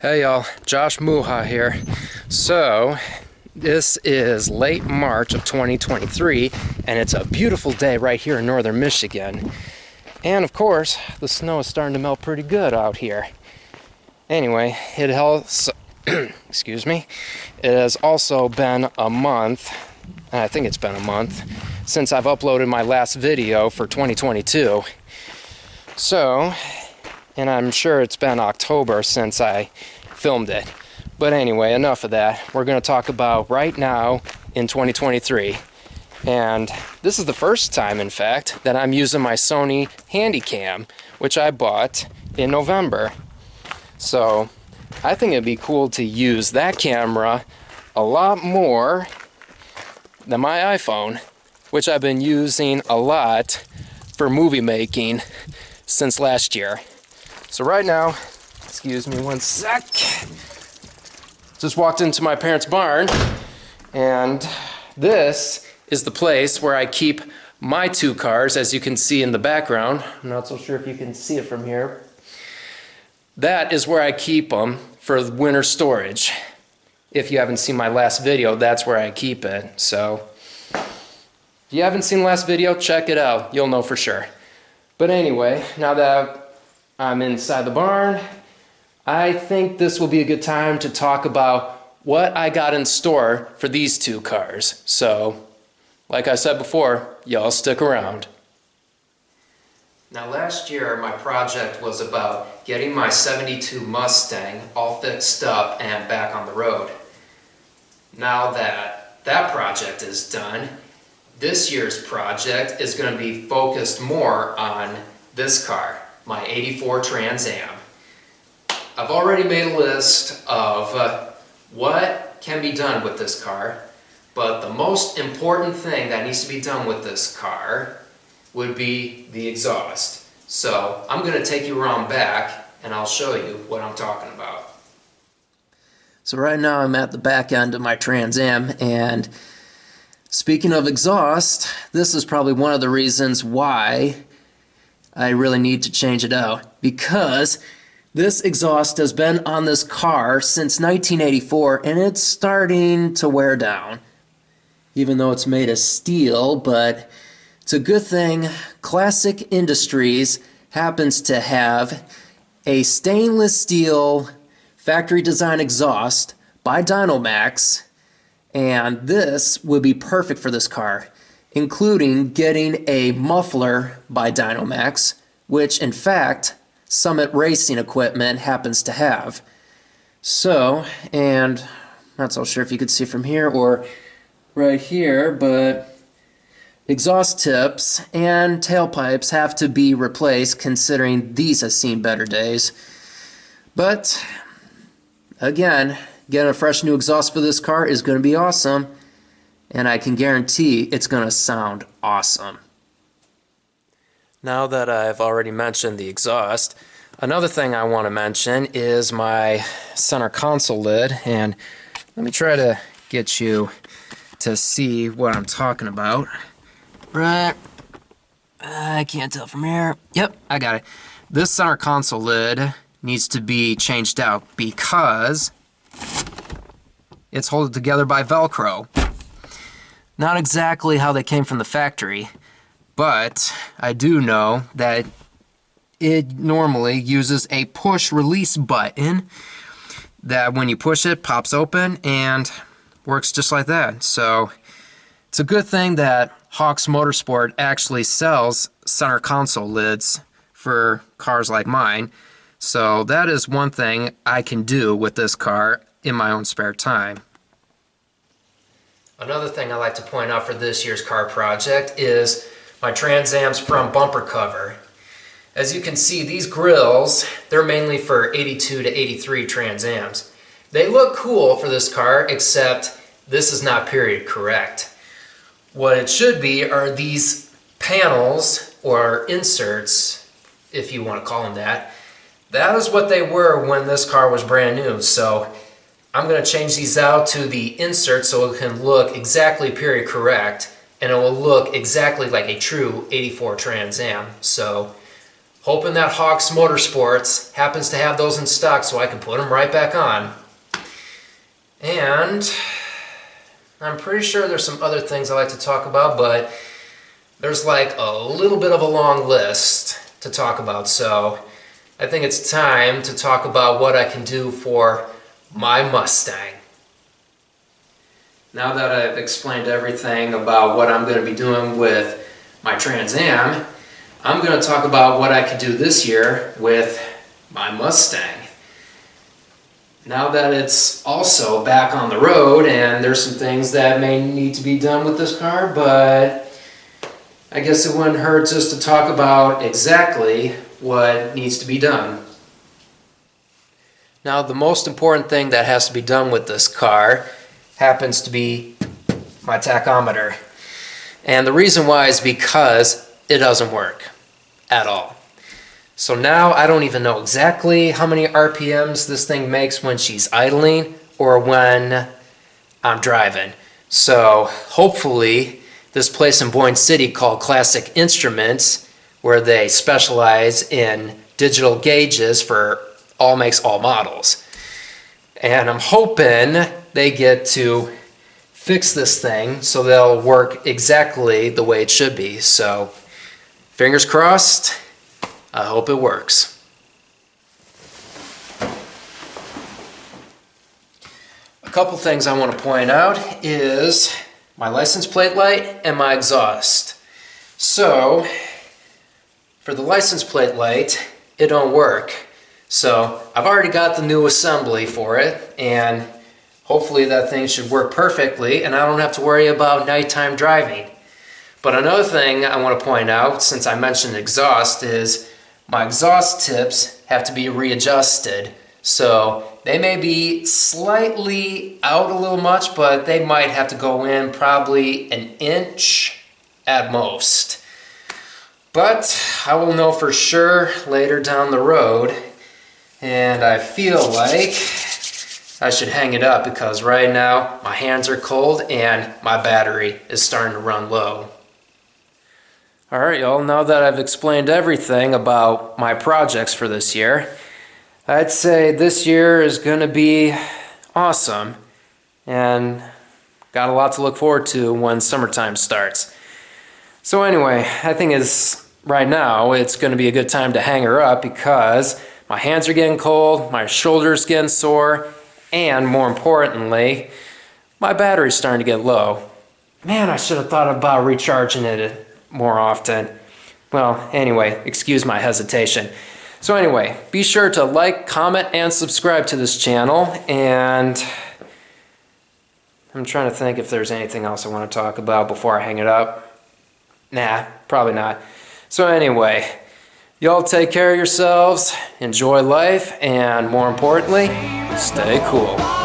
Hey y'all, Josh Muha here. So, this is late March of 2023, and it's a beautiful day right here in northern Michigan. And of course, the snow is starting to melt pretty good out here. Anyway, it has, excuse me, it has also been a month, I think it's been a month, since I've uploaded my last video for 2022. So, and I'm sure it's been October since I filmed it. But anyway, enough of that. We're going to talk about right now in 2023. And this is the first time, in fact, that I'm using my Sony Handycam, which I bought in November. So I think it'd be cool to use that camera a lot more than my iPhone, which I've been using a lot for movie making since last year. So right now, excuse me one sec, just walked into my parents' barn, and this is the place where I keep my two cars, as you can see in the background. I'm not so sure if you can see it from here. That is where I keep them for winter storage. If you haven't seen my last video, that's where I keep it. So if you haven't seen the last video, check it out. You'll know for sure. But anyway, now that I'm inside the barn, I think this will be a good time to talk about what I got in store for these two cars. So, like I said before, y'all stick around. Now last year my project was about getting my 72 Mustang all fixed up and back on the road. Now that that project is done, this year's project is going to be focused more on this car, my 84 Trans Am. I've already made a list of what can be done with this car, but the most important thing that needs to be done with this car would be the exhaust. So I'm going to take you around back and I'll show you what I'm talking about. So right now I'm at the back end of my Trans Am, and speaking of exhaust, this is probably one of the reasons why I really need to change it out, because this exhaust has been on this car since 1984 and it's starting to wear down. Even though it's made of steel, but it's a good thing Classic Industries happens to have a stainless steel factory design exhaust by Dynamax, and this would be perfect for this car, including getting a muffler by Dynamax, which in fact Summit Racing Equipment happens to have. So, and I'm not so sure if you could see from here or right here, but exhaust tips and tailpipes have to be replaced, considering these have seen better days. But again, getting a fresh new exhaust for this car is going to be awesome, and I can guarantee it's going to sound awesome. Now that I've already mentioned the exhaust, another thing I want to mention is my center console lid, and let me try to get you to see what I'm talking about. Right, I can't tell from here. Yep, I got it. This center console lid needs to be changed out because it's held together by Velcro. Not exactly how they came from the factory, but I do know that it normally uses a push release button that when you push it pops open and works just like that. So it's a good thing that Hawks Motorsport actually sells center console lids for cars like mine. So that is one thing I can do with this car in my own spare time. Another thing I like to point out for this year's car project is my Trans Am's front bumper cover. As you can see, these grills, they're mainly for 82 to 83 Trans Ams. They look cool for this car, except this is not period correct. What it should be are these panels, or inserts, if you want to call them that. That is what they were when this car was brand new. So I'm going to change these out to the inserts so it can look exactly period correct, and it will look exactly like a true 84 Trans Am. So hoping that Hawks Motorsports happens to have those in stock so I can put them right back on. And I'm pretty sure there's some other things I like to talk about, but there's like a little bit of a long list to talk about, so I think it's time to talk about what I can do for my Mustang. Now that I've explained everything about what I'm going to be doing with my Trans Am, I'm going to talk about what I can do this year with my Mustang. Now that it's also back on the road, and there's some things that may need to be done with this car, but I guess it wouldn't hurt just to talk about exactly what needs to be done. Now, the most important thing that has to be done with this car happens to be my tachometer. And the reason why is because it doesn't work at all. So now I don't even know exactly how many RPMs this thing makes when she's idling or when I'm driving. So hopefully this place in Boyne City called Classic Instruments, where they specialize in digital gauges for all makes, all models. And I'm hoping they get to fix this thing so they'll work exactly the way it should be. So fingers crossed, I hope it works. A couple things I want to point out is my license plate light and my exhaust. So for the license plate light, it don't work. So I've already got the new assembly for it, and hopefully that thing should work perfectly and I don't have to worry about nighttime driving. But another thing I want to point out, since I mentioned exhaust, is my exhaust tips have to be readjusted. So they may be slightly out a little much, but they might have to go in probably an inch at most. But I will know for sure later down the road, and I feel like I should hang it up because right now my hands are cold and my battery is starting to run low. Alright y'all, now that I've explained everything about my projects for this year, I'd say this year is going to be awesome and got a lot to look forward to when summertime starts. So anyway, I think right now it's going to be a good time to hang her up because my hands are getting cold, my shoulders getting sore, and more importantly, my battery's starting to get low. Man, I should have thought about recharging it more often. Well, anyway, excuse my hesitation. So anyway, be sure to like, comment, and subscribe to this channel, and I'm trying to think if there's anything else I want to talk about before I hang it up. Nah, probably not. So anyway, y'all take care of yourselves, enjoy life, and more importantly, stay cool.